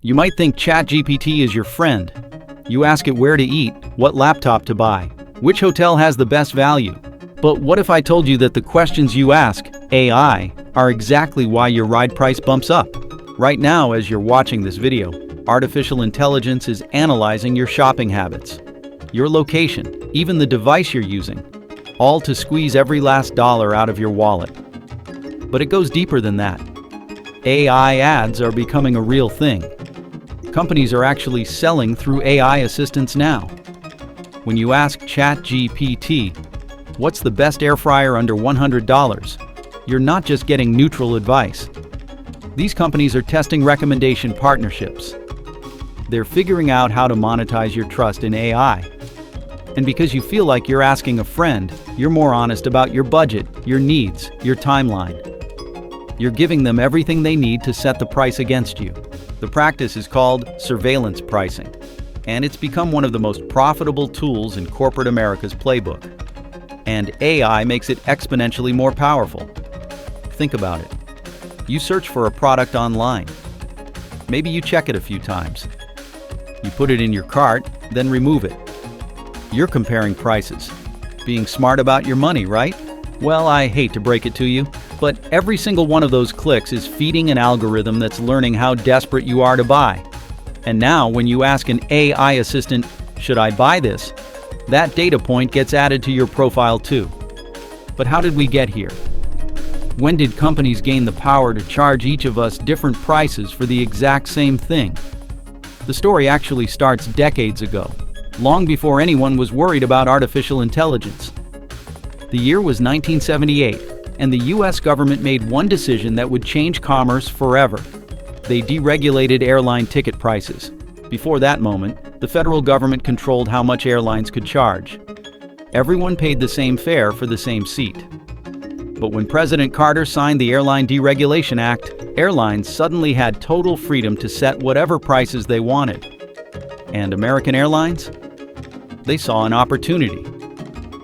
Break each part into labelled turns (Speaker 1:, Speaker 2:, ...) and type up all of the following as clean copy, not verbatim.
Speaker 1: You might think ChatGPT is your friend. You ask it where to eat, what laptop to buy, which hotel has the best value. But what if I told you that the questions you ask AI are exactly why your ride price bumps up? Right now, as you're watching this video, artificial intelligence is analyzing your shopping habits, your location, even the device you're using, all to squeeze every last dollar out of your wallet. But it goes deeper than that. AI ads are becoming a real thing. Companies are actually selling through AI assistants now. When you ask ChatGPT, what's the best air fryer under $100? You're not just getting neutral advice. These companies are testing recommendation partnerships. They're figuring out how to monetize your trust in AI. And because you feel like you're asking a friend, you're more honest about your budget, your needs, your timeline. You're giving them everything they need to set the price against you. The practice is called surveillance pricing, and it's become one of the most profitable tools in corporate America's playbook. And AI makes it exponentially more powerful. Think about it. You search for a product online. Maybe you check it a few times. You put it in your cart, then remove it. You're comparing prices. Being smart about your money, right? Well, I hate to break it to you, but every single one of those clicks is feeding an algorithm that's learning how desperate you are to buy. And now, when you ask an AI assistant, should I buy this? That data point gets added to your profile too. But how did we get here? When did companies gain the power to charge each of us different prices for the exact same thing? The story actually starts decades ago, long before anyone was worried about artificial intelligence. The year was 1978, and the US government made one decision that would change commerce forever. They deregulated airline ticket prices. Before that moment, the federal government controlled how much airlines could charge. Everyone paid the same fare for the same seat. But when President Carter signed the Airline Deregulation Act, airlines suddenly had total freedom to set whatever prices they wanted. And American Airlines? They saw an opportunity.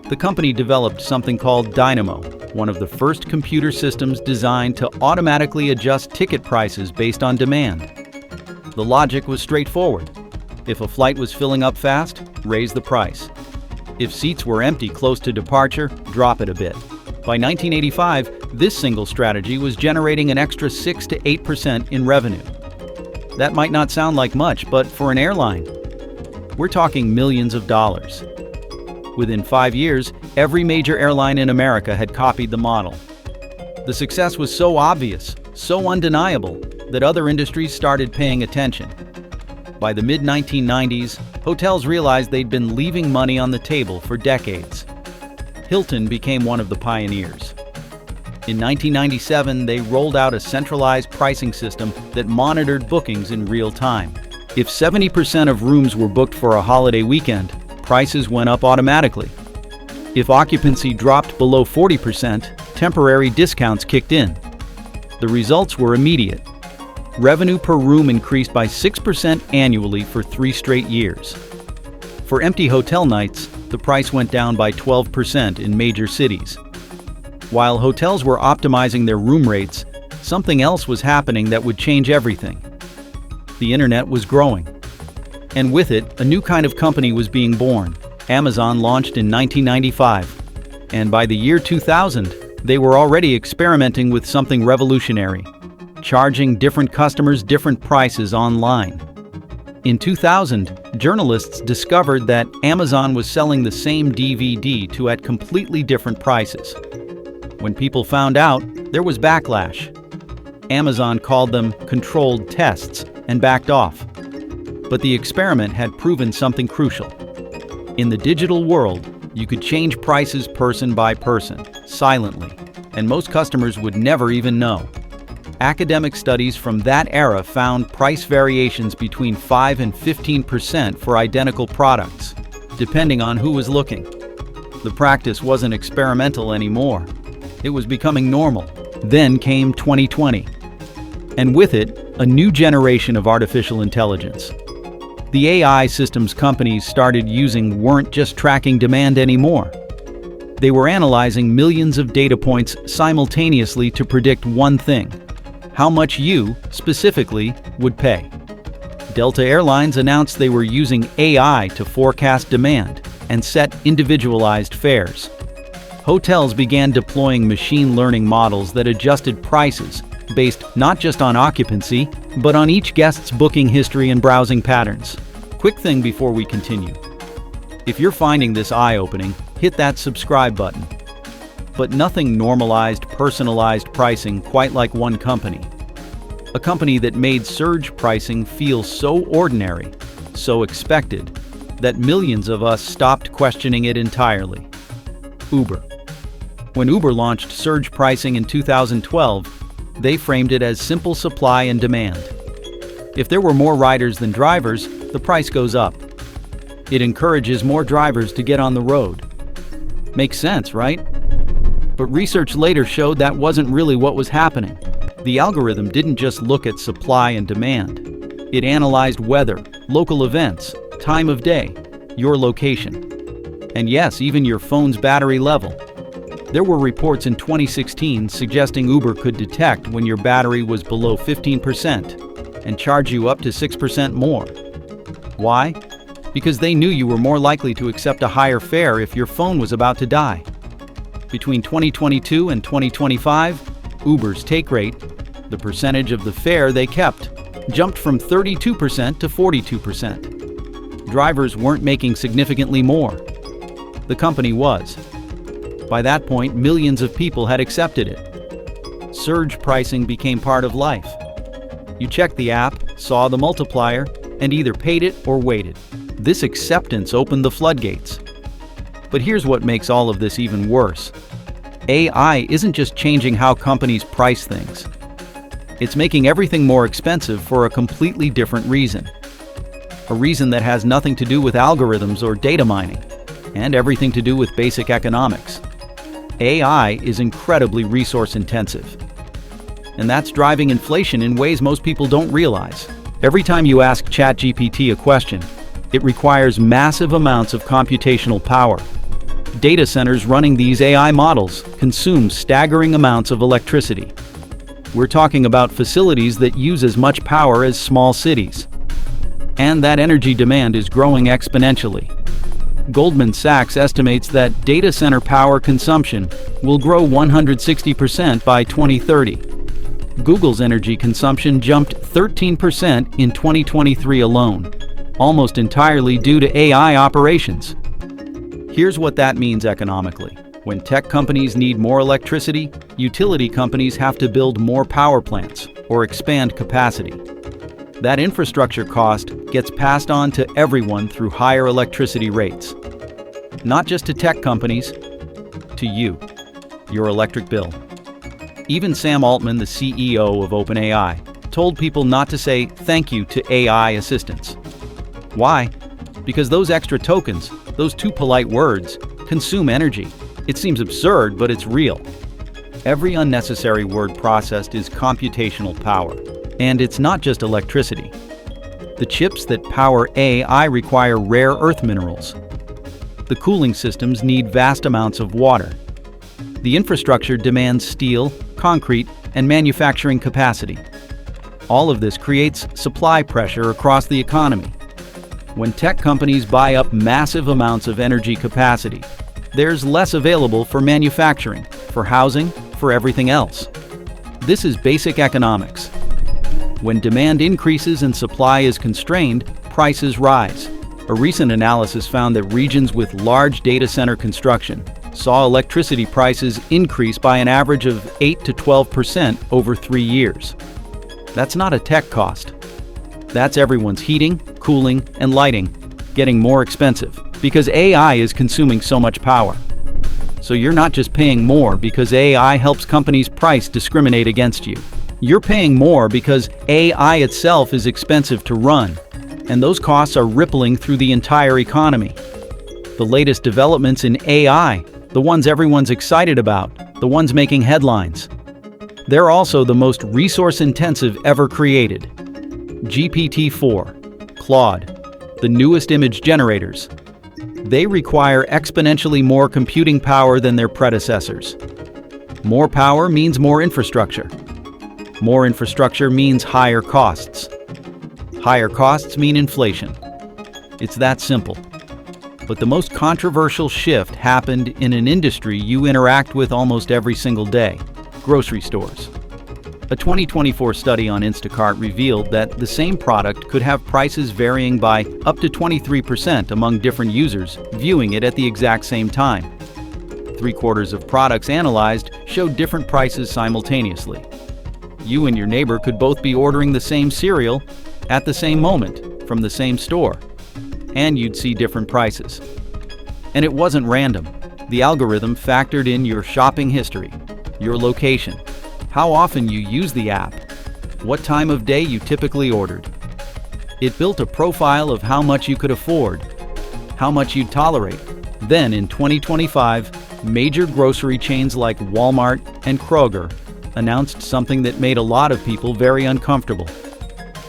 Speaker 1: The company developed something called Dynamo, one of the first computer systems designed to automatically adjust ticket prices based on demand. The logic was straightforward. If a flight was filling up fast, raise the price. If seats were empty close to departure, drop it a bit. By 1985, this single strategy was generating an extra 6 to 8% in revenue. That might not sound like much, but for an airline, we're talking millions of dollars. Within 5 years, every major airline in America had copied the model. The success was so obvious, so undeniable, that other industries started paying attention. By the mid-1990s, hotels realized they'd been leaving money on the table for decades. Hilton became one of the pioneers. In 1997, they rolled out a centralized pricing system that monitored bookings in real time. If 70% of rooms were booked for a holiday weekend, prices went up automatically. If occupancy dropped below 40%, temporary discounts kicked in. The results were immediate. Revenue per room increased by 6% annually for 3 straight years. For empty hotel nights, the price went down by 12% in major cities. While hotels were optimizing their room rates, something else was happening that would change everything. The internet was growing. And with it, a new kind of company was being born. Amazon launched in 1995. And by the year 2000, they were already experimenting with something revolutionary, charging different customers different prices online. In 2000, journalists discovered that Amazon was selling the same DVD at completely different prices. When people found out, there was backlash. Amazon called them controlled tests and backed off. But the experiment had proven something crucial. In the digital world, you could change prices person by person, silently, and most customers would never even know. Academic studies from that era found price variations between 5 and 15% for identical products, depending on who was looking. The practice wasn't experimental anymore. It was becoming normal. Then came 2020. And with it, a new generation of artificial intelligence. The AI systems companies started using weren't just tracking demand anymore. They were analyzing millions of data points simultaneously to predict one thing: how much you, specifically, would pay. Delta Airlines announced they were using AI to forecast demand and set individualized fares. Hotels began deploying machine learning models that adjusted prices based not just on occupancy, but on each guest's booking history and browsing patterns. Quick thing before we continue. If you're finding this eye-opening, hit that subscribe button. But nothing normalized, personalized pricing quite like one company. A company that made surge pricing feel so ordinary, so expected, that millions of us stopped questioning it entirely. Uber. When Uber launched surge pricing in 2012, they framed it as simple supply and demand. If there were more riders than drivers, the price goes up. It encourages more drivers to get on the road. Makes sense, right? But research later showed that wasn't really what was happening. The algorithm didn't just look at supply and demand. It analyzed weather, local events, time of day, your location, and yes, even your phone's battery level. There were reports in 2016 suggesting Uber could detect when your battery was below 15% and charge you up to 6% more. Why? Because they knew you were more likely to accept a higher fare if your phone was about to die. Between 2022 and 2025, Uber's take rate, the percentage of the fare they kept, jumped from 32% to 42%. Drivers weren't making significantly more. The company was. By that point, millions of people had accepted it. Surge pricing became part of life. You checked the app, saw the multiplier, and either paid it or waited. This acceptance opened the floodgates. But here's what makes all of this even worse. AI isn't just changing how companies price things. It's making everything more expensive for a completely different reason. A reason that has nothing to do with algorithms or data mining, and everything to do with basic economics. AI is incredibly resource intensive. And that's driving inflation in ways most people don't realize. Every time you ask ChatGPT a question, it requires massive amounts of computational power. Data centers running these AI models consume staggering amounts of electricity. We're talking about facilities that use as much power as small cities. And that energy demand is growing exponentially. Goldman Sachs estimates that data center power consumption will grow 160% by 2030. Google's energy consumption jumped 13% in 2023 alone, almost entirely due to AI operations. Here's what that means economically. When tech companies need more electricity, utility companies have to build more power plants or expand capacity. That infrastructure cost gets passed on to everyone through higher electricity rates. Not just to tech companies, to you, your electric bill. Even Sam Altman, the CEO of OpenAI, told people not to say thank you to AI assistants. Why? Because those extra tokens, those two polite words, consume energy. It seems absurd, but it's real. Every unnecessary word processed is computational power. And it's not just electricity. The chips that power AI require rare earth minerals. The cooling systems need vast amounts of water. The infrastructure demands steel, concrete, and manufacturing capacity. All of this creates supply pressure across the economy. When tech companies buy up massive amounts of energy capacity, there's less available for manufacturing, for housing, for everything else. This is basic economics. When demand increases and supply is constrained, prices rise. A recent analysis found that regions with large data center construction saw electricity prices increase by an average of 8 to 12% over 3 years. That's not a tech cost. That's everyone's heating, cooling, and lighting getting more expensive because AI is consuming so much power. So you're not just paying more because AI helps companies price discriminate against you. You're paying more because AI itself is expensive to run, and those costs are rippling through the entire economy. The latest developments in AI, the ones everyone's excited about, the ones making headlines, they're also the most resource-intensive ever created. GPT-4, Claude, the newest image generators. They require exponentially more computing power than their predecessors. More power means more infrastructure. More infrastructure means higher costs. Higher costs mean inflation. It's that simple. But the most controversial shift happened in an industry you interact with almost every single day: grocery stores. A 2024 study on Instacart revealed that the same product could have prices varying by up to 23% among different users viewing it at the exact same time. 3/4 of products analyzed showed different prices simultaneously. You and your neighbor could both be ordering the same cereal at the same moment from the same store, and you'd see different prices. And it wasn't random. The algorithm factored in your shopping history, your location, how often you use the app, what time of day you typically ordered. It built a profile of how much you could afford, how much you'd tolerate. Then in 2025, major grocery chains like Walmart and Kroger announced something that made a lot of people very uncomfortable.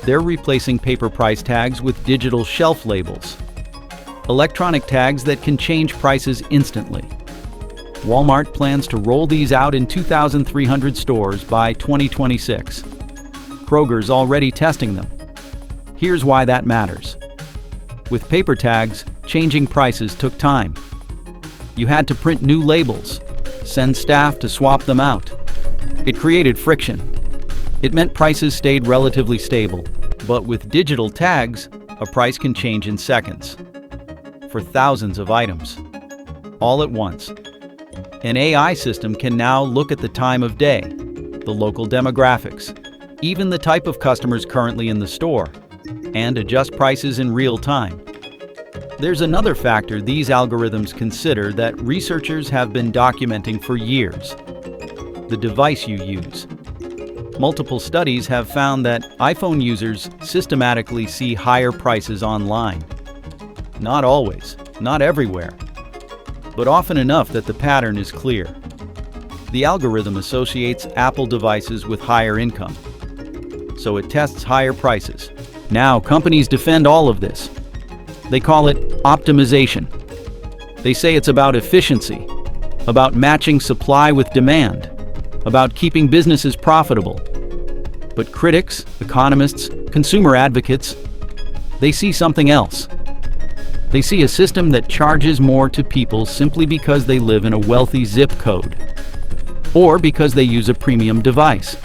Speaker 1: They're replacing paper price tags with digital shelf labels, electronic tags that can change prices instantly. Walmart plans to roll these out in 2,300 stores by 2026. Kroger's already testing them. Here's why that matters. With paper tags, changing prices took time. You had to print new labels, send staff to swap them out. It created friction. It meant prices stayed relatively stable. But with digital tags, a price can change in seconds. For thousands of items, all at once. An AI system can now look at the time of day, the local demographics, even the type of customers currently in the store, and adjust prices in real time. There's another factor these algorithms consider that researchers have been documenting for years: the device you use. Multiple studies have found that iPhone users systematically see higher prices online. Not always, not everywhere, but often enough that the pattern is clear. The algorithm associates Apple devices with higher income, so it tests higher prices. Now, companies defend all of this. They call it optimization. They say it's about efficiency, about matching supply with demand, about keeping businesses profitable. But critics, economists, consumer advocates, they see something else. They see a system that charges more to people simply because they live in a wealthy zip code, or because they use a premium device,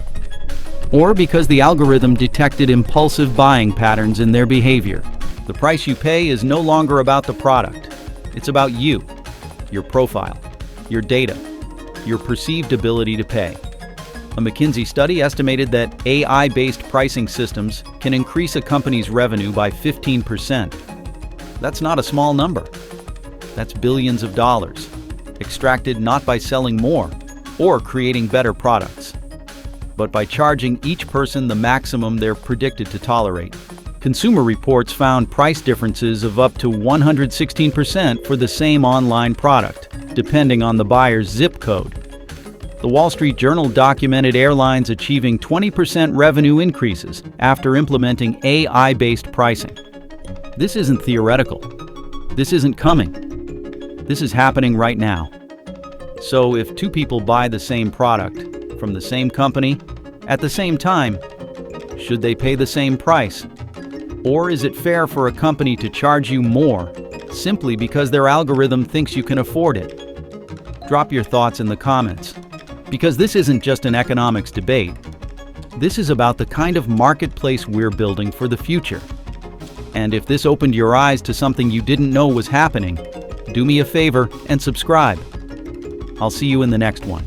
Speaker 1: or because the algorithm detected impulsive buying patterns in their behavior. The price you pay is no longer about the product. It's about you, your profile, your data, your perceived ability to pay. A McKinsey study estimated that AI-based pricing systems can increase a company's revenue by 15%. That's not a small number. That's billions of dollars, extracted not by selling more or creating better products, but by charging each person the maximum they're predicted to tolerate. Consumer Reports found price differences of up to 116% for the same online product, depending on the buyer's zip code. The Wall Street Journal documented airlines achieving 20% revenue increases after implementing AI-based pricing. This isn't theoretical. This isn't coming. This is happening right now. So if two people buy the same product from the same company at the same time, should they pay the same price? Or is it fair for a company to charge you more simply because their algorithm thinks you can afford it? Drop your thoughts in the comments, because this isn't just an economics debate. This is about the kind of marketplace we're building for the future. And if this opened your eyes to something you didn't know was happening, do me a favor and subscribe. I'll see you in the next one.